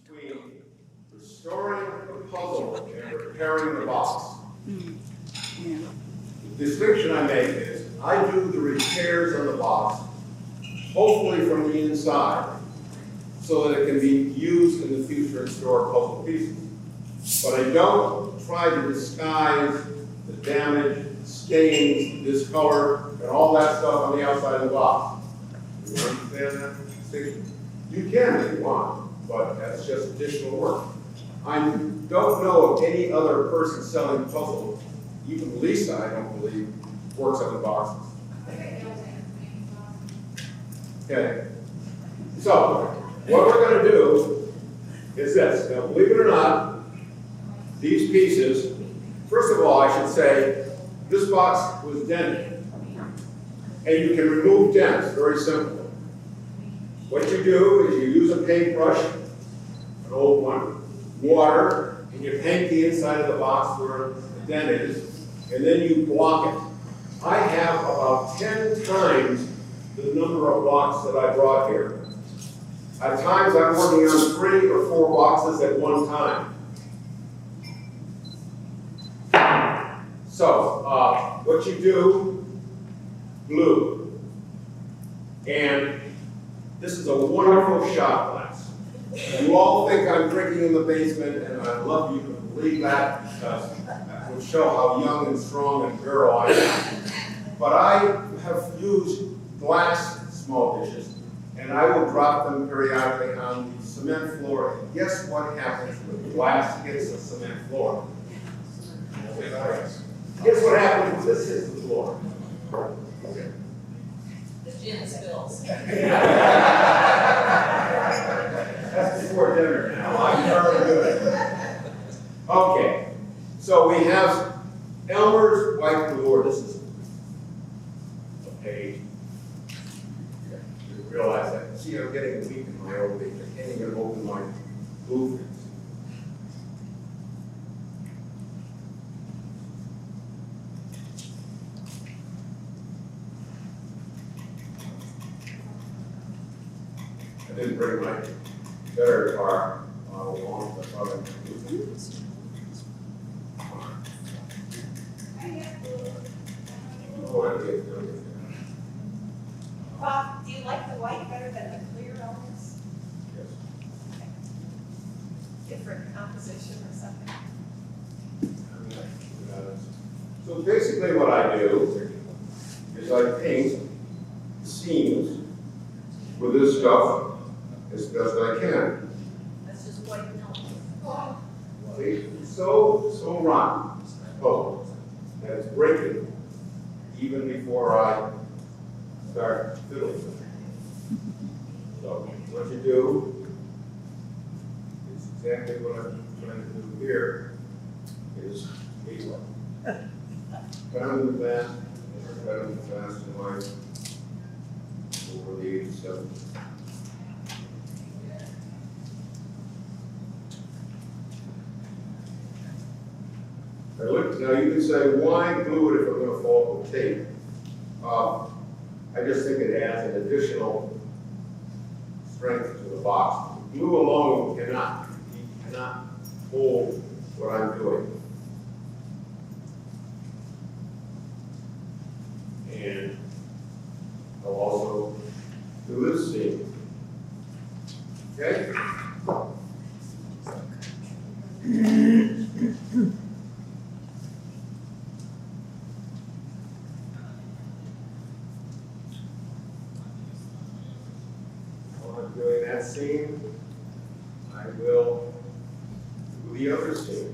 between restoring the puzzle and repairing the box. Yeah. The distinction I make is I do the repairs on the box, hopefully from the inside, so that it can be used in the future and store puzzle pieces. But I don't try to disguise the damage, stains, discolor, and all that stuff on the outside of the box. You understand that distinction? You can if you want, but that's just additional work. I don't know of any other person selling puzzles, even Lisa, I don't believe, works on the boxes. Okay. So, what we're going to do is this. Now, believe it or not, these pieces, first of all, I should say, this box was dented. And you can remove dents, very simple. What you do is you use a paintbrush, an old one, water, and you paint the inside of the box where the dent is, and then you block it. I have about 10 times the number of blocks that I brought here. At times I'm working on 3 or 4 boxes at one time. So, what you do, glue. And this is a wonderful shot glass. You all think I'm drinking in the basement, and I'd love you to believe that, because that would show how young and strong and virile I am. But I have used glass small dishes, and I will drop them periodically on the cement floor. And guess what happens when the glass hits the cement floor? Guess what happens when this hits the floor? Okay. The gin spills. That's before dinner now. I'm very good. Okay, so we have Elmer's white glue. This is a page. You realize that. See, I'm getting weak in my old age. I can't even open my blueprints. I didn't bring my better car along, but I thought I'd do it. Oh, I did. Do you like the white better than the clear elements? Yes. Different composition or something? So basically what I do is I paint the seams with this stuff as best I can. That's just white and It's so rotten, that it's breaking even before I start fiddling with it. So what you do is exactly what I'm trying to do here, is pound the fast in my over the 87. Now you can say, why glue it if I'm going to fall with tape? I just think it adds an additional strength to the box. Glue alone cannot hold what I'm doing. And I'll also do this seam. Okay? While I'm doing that seam, I will do the other seam.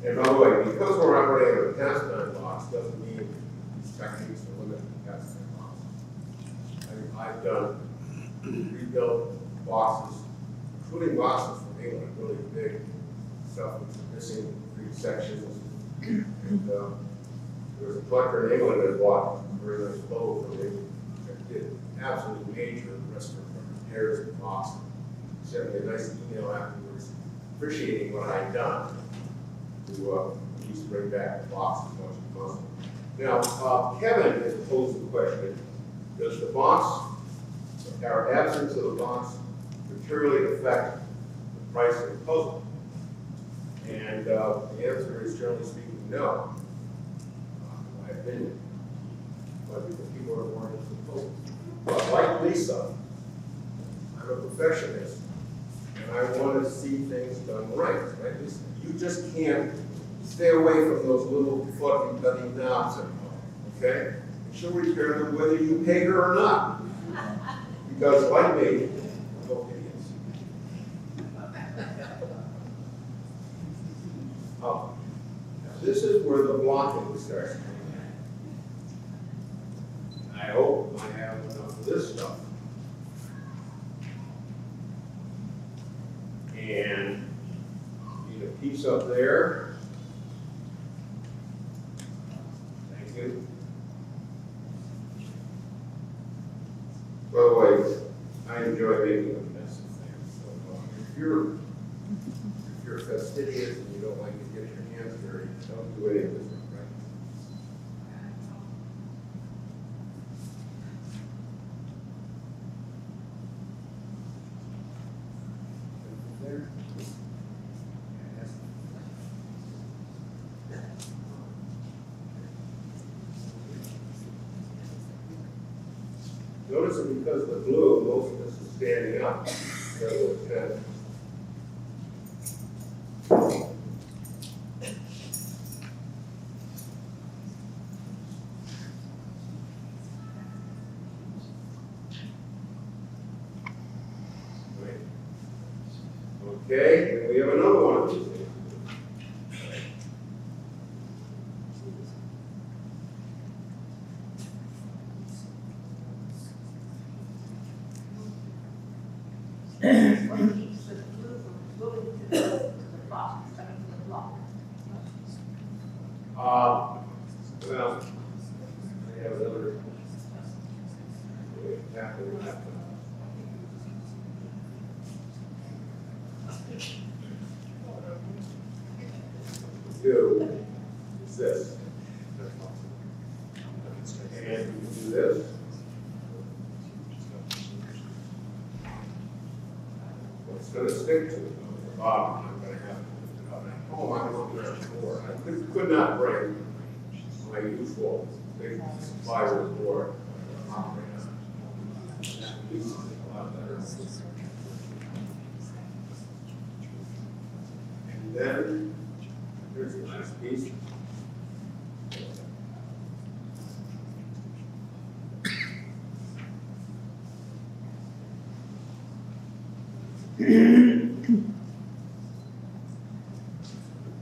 And by the way, because we're operating on a cast-iron box, doesn't mean these techniques are limited to cast-iron boxes. I've done rebuilt boxes, including boxes from England, really big stuff with missing 3 sections. And there was a collector in England that bought a very nice bow from me that did absolutely major repairs in the box. He sent me a nice email afterwards appreciating what I had done to piece right back in the box as much as possible. Now, Kevin has posed the question, does the box, our absence of the box, materially affect the price of the puzzle? And the answer is, generally speaking, no, in my opinion. But people are more into the puzzle. But like Lisa, I'm a perfectionist, and I want to see things done right. You just can't stay away from those little fluffy duddy knobs anymore, okay? And she'll repair them whether you pay her or not. Because like me, no idiots. This is where the blocking starts. I hope I have enough of this stuff. And need a piece up there. Thank you. By the way, I enjoy making a mess of things. So if you're fastidious and you don't like to get your hands dirty, don't do any of this, right? There. Notice that because of the glue, most of this is standing up. So it's kind of okay, and we have another one of these things. What keeps the glue from gluing to the block, I mean, to the block? Well, I have another. Do is this. And you can do this. What's going to stick to it? The bottom, I'm going to have to lift it up. Oh, I'm looking at the board. I could not break my usual big plywood board. This is a lot better. And then here's the last piece.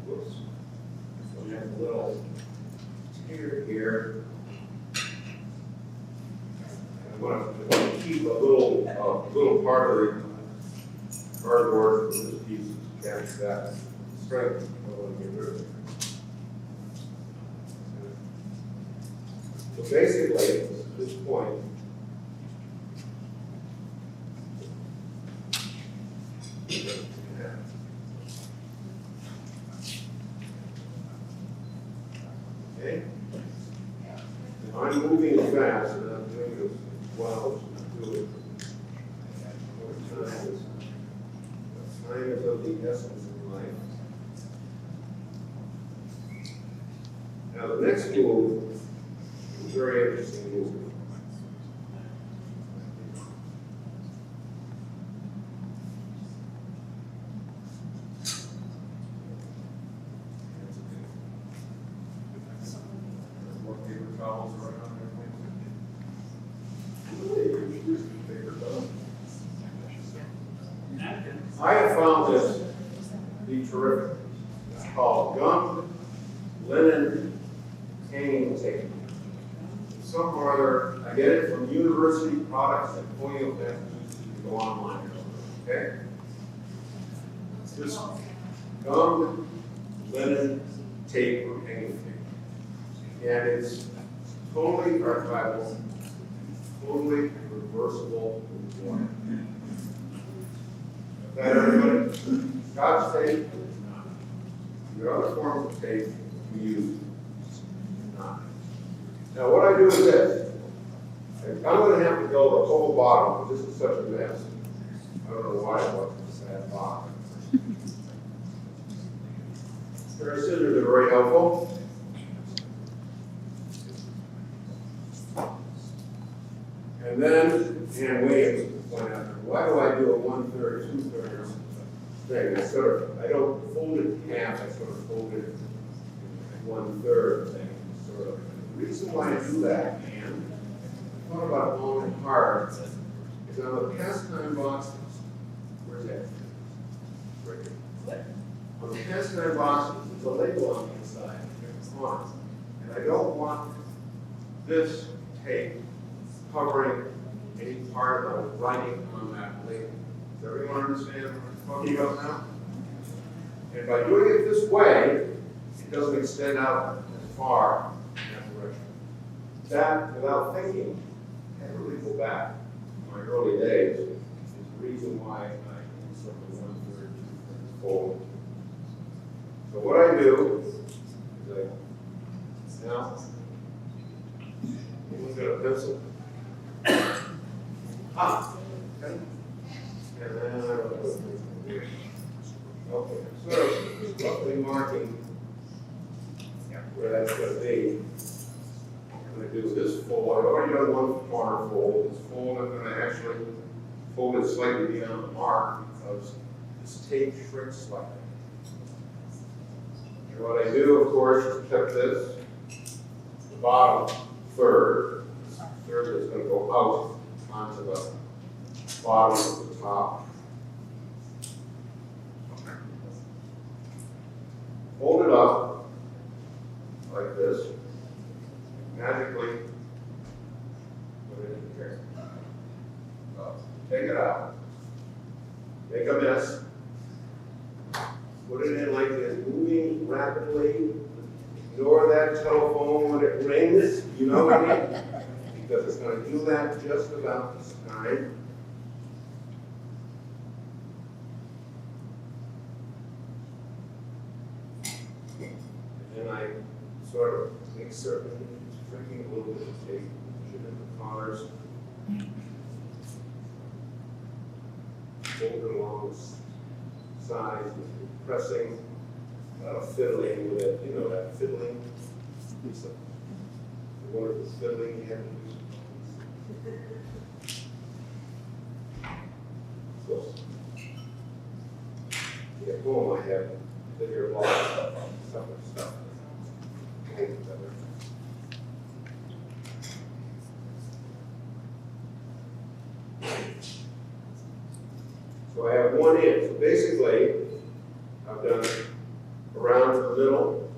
Whoops. So we have a little tear here. I want to keep a little part of the cardboard from this piece to catch that strength. I want to get rid of it. So basically, at this point, okay? Now I'm moving fast, and I'm doing it well. I'm doing it. Time is of the essence of life. Now the next move is a very interesting move. More paper towels around there. I have found this to be terrific. It's called gummed linen hanging tape. Some or other, I get it from University Products at Holyoke, Massachusetts. You can go online. Okay? It's this gummed linen tape or hanging tape. And it's totally archival, totally reversible with water. That everybody, Scotch tape, there are other forms of tape, we use not. Now what I do is this. I'm going to have to build a whole bottom, because this is such a mess. I don't know why I want this sad bottom. Pair of scissors are very helpful. And then, and Williams point out, why do I do a 1/3, 2/3 thing? I don't fold it in half, I sort of fold it in 1/3 thing, sort of. The reason why I do that, and I thought about it long and hard, is on the pastime boxes. Where's that? Right here. On the pastime boxes, there's a label on the inside, on, and I don't want this tape covering any part of the writing on that label. Does everyone understand what I'm talking about now? And by doing it this way, it doesn't extend out as far in that direction. That, without thinking, I had to really go back to my early days, is the reason why I sort of 1/3 fold. So what I do is now, anyone got a pencil? Okay. And then okay, sort of roughly marking where that's going to be. I'm going to do this fold. I've already done one corner fold. This fold, I'm going to actually fold it slightly beyond the mark because this tape shrinks slightly. And what I do, of course, is clip this, the bottom third. This third is going to go out onto the bottom of the top. Hold it up like this. Magically put it in here. Take it out. Make a mess. Put it in like this, moving rapidly. Ignore that telephone when it rings. You know what I mean? Because it's going to do that just about this time. And I sort of excerpt it, drinking a little bit of tape, push it in the corners, fold it along the sides, pressing, fiddling with it, you know, that fiddling. It's a wonderful fiddling you have to do. So, yeah, boom, I have bigger blocks, stuff. So I have 1 inch. So basically, I've done around to the middle,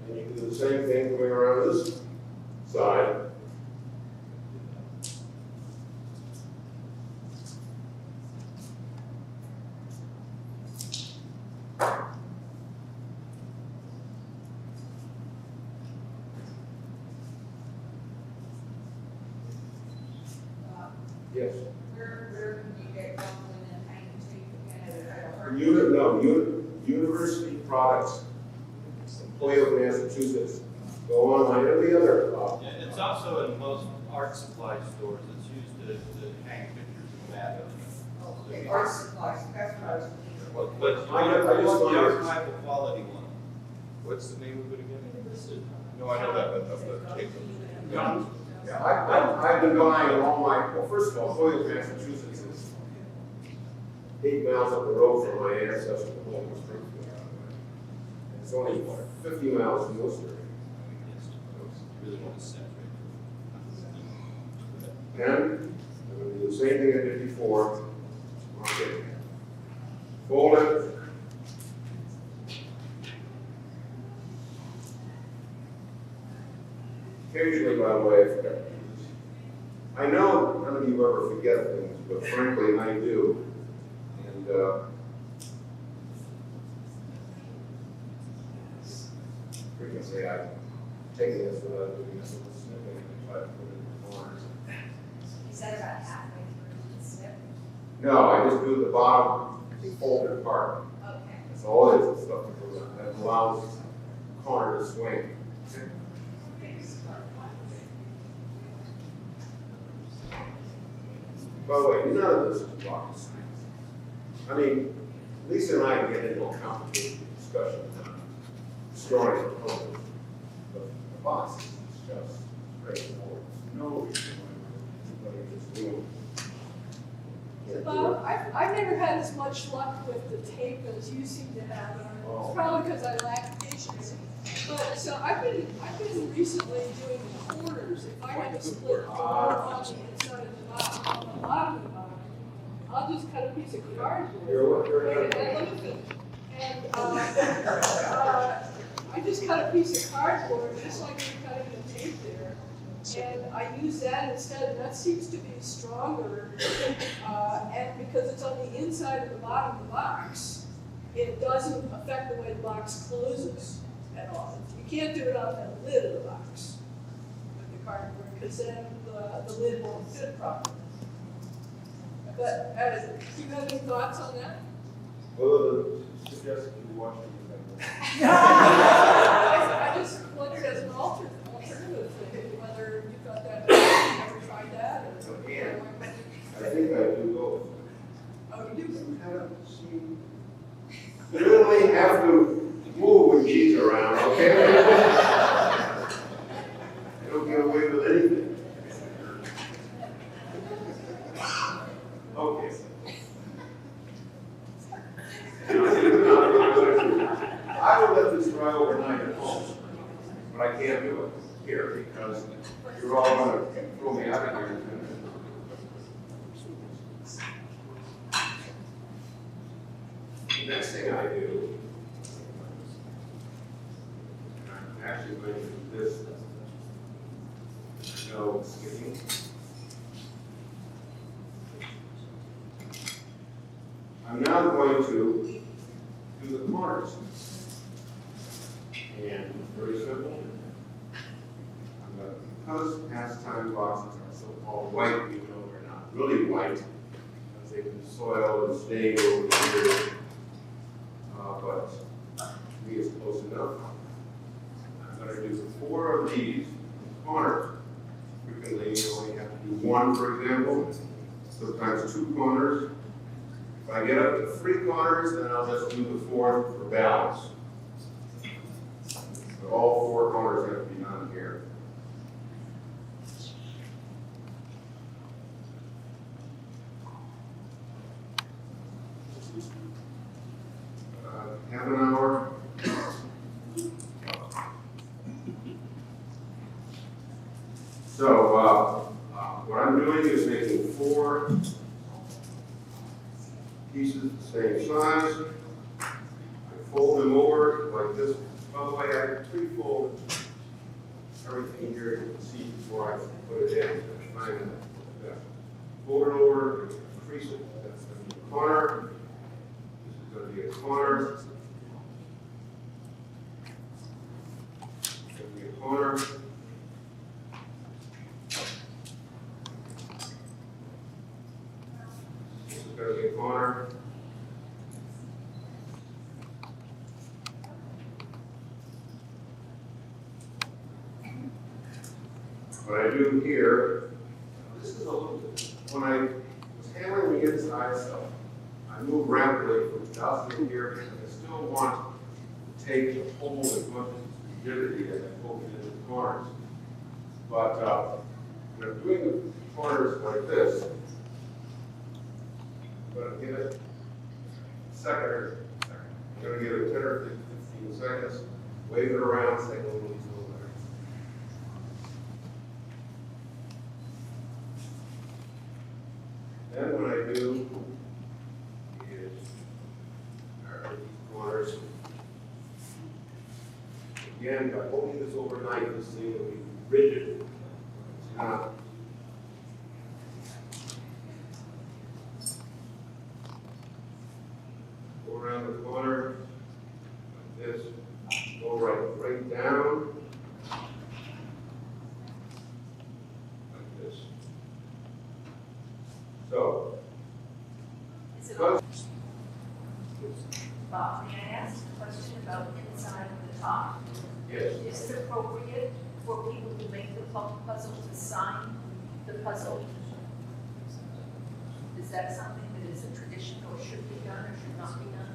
and you can do the same thing going around this side. Yes. Where can you get Cumberland and paint to? University products. Employee of Massachusetts. Go online. Every other. Yeah, it's also in most art supply stores. It's used to hang pictures of that. Okay, art supplies, that's what I was looking But I just the want archival quality one. What's the name of it again? No, I know that, but of the tape. Yeah, I've been buying all my, well, first of all, Employee of Massachusetts is 8 miles up the road from my ancestors' home in Springfield. It's only 50 miles from Worcester. Really want to separate. And I'm going to do the same thing I did before. Okay. Fold it. Occasionally, by the way, I forget. I know none of you ever forget things, but frankly, I do. And frequently, I take this without doing this little snipping and try to put it in the corners. You said about halfway through the snip. No, I just do the bottom folded part. Okay. That's all it is. It's stuff that goes on. That allows corner to swing. Okay? By the way, none of this is rocket science. I mean, Lisa and I get into a complicated discussion on storing components. But the box is just straightforward. No reason why anybody just do it. Bob, I've never had as much luck with the tape as you seem to have. It's probably because I lack patience. But so I've been recently doing the corners. If I have a split door on the inside of the bottom, on the bottom of the bottom, I'll just cut a piece of cardboard. And let me finish. And I just cut a piece of cardboard, just like you're cutting the tape there. And I use that instead, and that seems to be stronger. And because it's on the inside of the bottom of the box, it doesn't affect the way the box closes at all. You can't do it on the lid of the box with the cardboard, because then the lid won't fit properly. But do you have any thoughts on that? Well, suggest you watch it. I just wondered as an alternative thing, whether you thought that, you ever tried that? Or Again, I think I do both. Oh, you do? You literally have to move when she's around, okay? You don't get away with anything. Okay. I will let this dry overnight at home, but I can't do it here because you're all going to throw me out of here in 10 minutes. The next thing I do, and I'm actually going to do this, no skipping. I'm now going to do the corners. And very simple. Because pastime boxes are so-called white, even though they're not really white, because they've been soiled and stained over the years. But to me, it's close enough. I'm going to do 4 of these corners. Frequently, you only have to do 1, for example. Sometimes 2 corners. If I get up to 3 corners, then I'll just do the 4th for balance. So all 4 corners have to be done here. Half an hour. So what I'm doing is making 4 pieces the same size. I fold them over like this. By the way, I pre-fold everything here you can see before I put it in. Fold it over, crease it. That's going to be a corner. This is going to be a corner. It's going to be a corner. This is going to be a corner. What I do here, this is a little bit, when I was handling the inside stuff, I move rapidly from dusting here because I still want to take the whole as much rigidity as I poke it into the corners. But when I'm doing the corners like this, I'm going to give it a second or I'm going to give it 10 or 15 seconds, wave it around, say a little. Then what I do is these corners. Again, by holding this overnight, this thing will be rigid. It's not. Go around the corner like this. Go right down. So, Bob, may I ask a question about inside of the top. Yes. Is it appropriate for people who make the puzzle to sign the puzzle? Is that something that is a tradition or should be done or should not be done?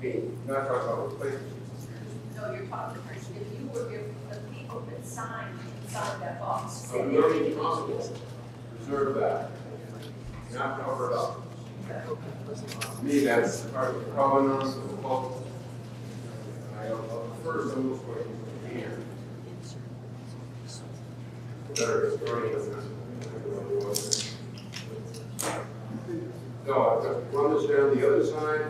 You're not talking about replacement. No, you're talking, if you were, if the people that signed inside that box So said we're they responsible. Reserve that. Not cover it up. To me, that's part of the provenance of the puzzle. I prefer some of what you can. Better historian than this. So I've got to run this down the other side.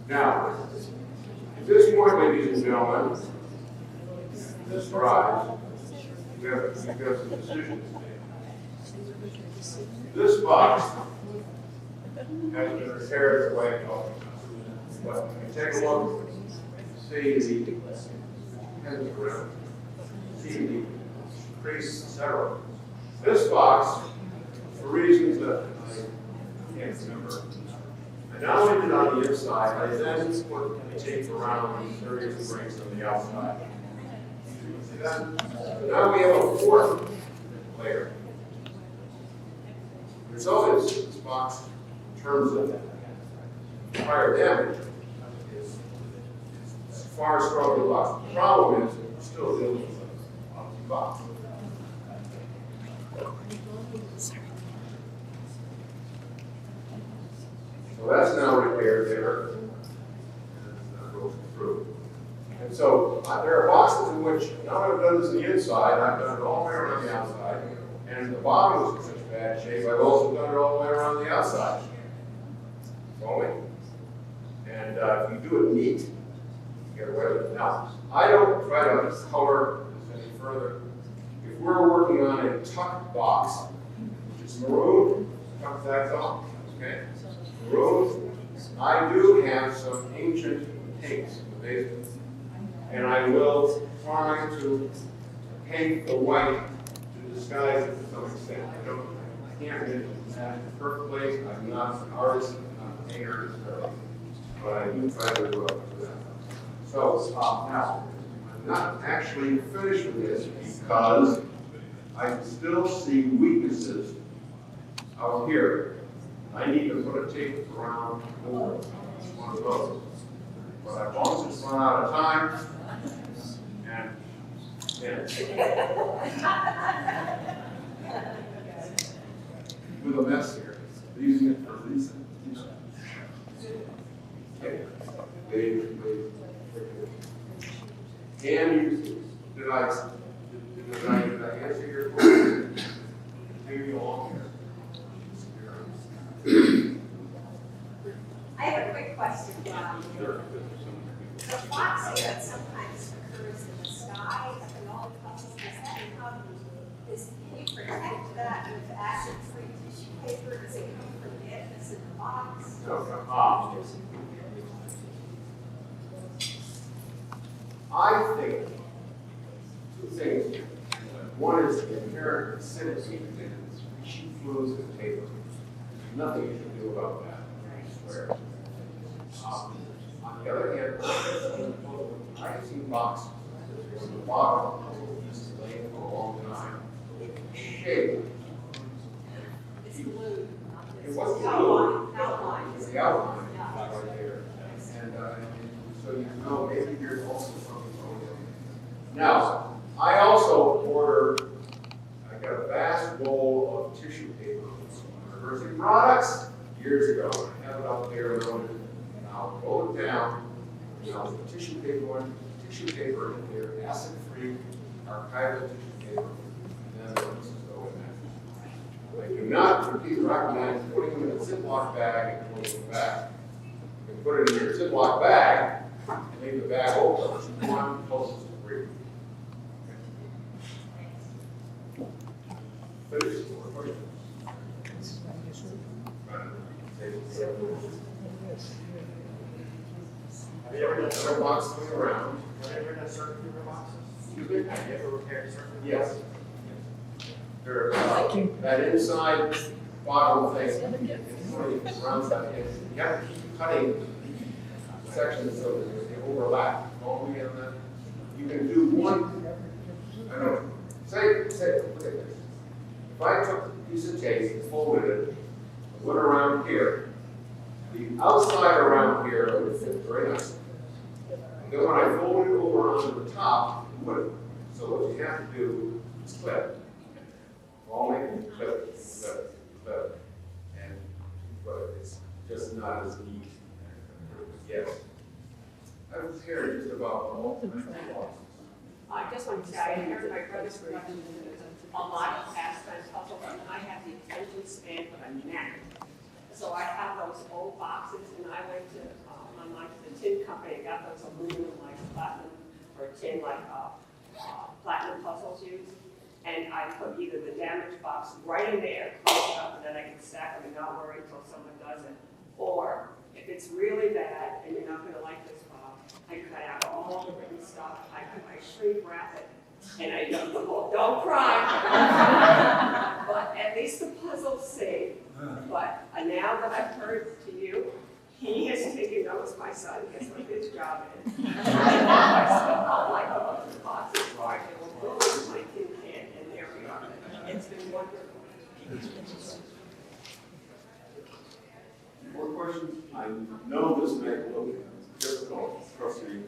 Now, at this point, ladies and gentlemen, this drive, you've got some decisions to make. This box has been repaired the way it goes. But if you take a look, see the pins around, see the crease, etc. This box, for reasons that I can't remember, I not only did on the inside, I then put the tape around various rings on the outside. See that? So now we have a fourth layer. The result is this box, in terms of fire damage, is far stronger box. The problem is, we're still dealing with a box. So that's now repaired there, and goes through. And so there are boxes in which, now I've done this on the inside, I've done it all the way around the outside, and the bottom was in such bad shape, I've also done it all the way around the outside. Following? And if you do it neat, you get away with it. Now, I don't try to color this any further. If we're working on a tucked box, which is maroon, tuck that off, okay? Maroon, I do have some ancient tapes in the basement, and I will try to paint the white to disguise it to some extent. I can't get it perfectly. I'm not an artist, I'm not a painter, but I do try to do that. So now, I'm not actually finished with this because I can still see weaknesses out here. I need to put a tape around over each one of those. But I've also just run out of time, and with a mess here, using it for Lisa. Okay. And did I answer your question? Continue along here. I have a quick question, Bob. Sure. The fox here sometimes occurs in the sky, and all the puzzles, can you protect that with acid-free tissue paper? Does it come from it? Is it the box? I think two things. One is the inherent acidity in sheet fluids and paper. There's nothing you can do about that, I swear. On the other hand, I've seen boxes on the bottom of this laying for a long time. Shape. It's blue. It wasn't blue. Outline. It's the outline right there. And so you know maybe there's also something going on. Now, I also ordered, I got a vast roll of tissue paper from University Products years ago. I have it out there and I'll roll it down. And I'll put tissue paper in there, acid-free, archival tissue paper, and then the pieces go in there. I do not repeat recommend putting them in a Ziploc bag and putting them back. You can put it in your Ziploc bag and leave the bag open, which one closest to breathe. Finish. circuit breaker boxes? Excuse me? Have you ever repaired a circuit breaker? Yes. There, that inside bottom thing, it's runs that in. You have to keep cutting sections so that they overlap. All we on that. You can do one, I don't know, say, look at this. If I took a piece of tape and folded it, and went around here, the outside around here would fit very nicely. And then when I fold it over onto the top, it wouldn't. So what you have to do is clip. Only clip, and but it's just not as neat. Yes. I was here just about all the I just want to say, I heard my brother's production, a lot of pastime puzzles, and I have the attention span of a gnat. So I have those old boxes, and I went to, the tin company, and got those aluminum like platinum, or tin like platinum puzzles used. And I put either the damaged box right in there, close it up, and then I can stack them and not worry until someone does it. Or if it's really bad and you're not gonna like this box, I cut out all the written stuff, I shrink wrap it, and I don't cry. But at least the puzzles save. But now that I've heard to you, he has taken notice, my son, guess what his job is. I like the boxes, right? They will go in my tin can, and there we are. It's been wonderful. More questions? I know this may look difficult, trust me, you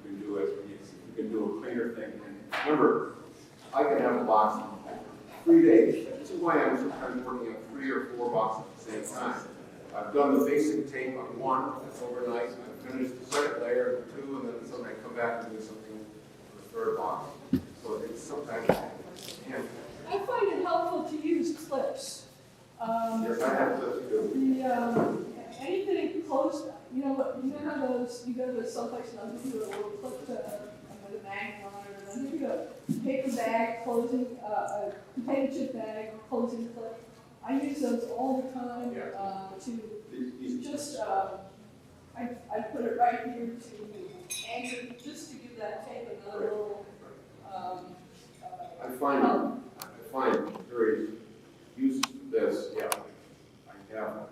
can do it, you can do a cleaner thing. And remember, I can have a box in 3 days. This is why I'm sometimes working on 3 or 4 boxes at the same time. I've done the basic tape on one, that's overnight. I've finished the second layer, 2, and then suddenly I come back and do something for the 3rd box. So it's sometimes, yeah. I find it helpful to use clips. Yes, I have clips too. Anything close, you know how those, you go to someplace and they'll give you a little clip with a magnet on it, and then give you a paper bag closing, a potato chip bag closing clip. I use those all the time to just, I put it right here to anchor, just to give that tape another little, I find very useful this, yeah. I have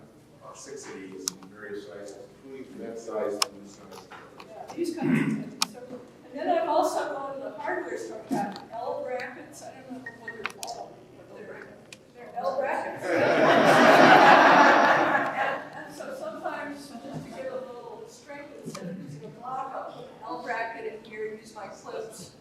6 of these in various sizes, including from that size to this size. these kinds of things. So, and then I've also gone to the hardware store, got L brackets, I don't know what they're called, but they're L brackets. and so sometimes, just to give a little strength, instead of using a block, I'll put an L bracket in here, use my clips,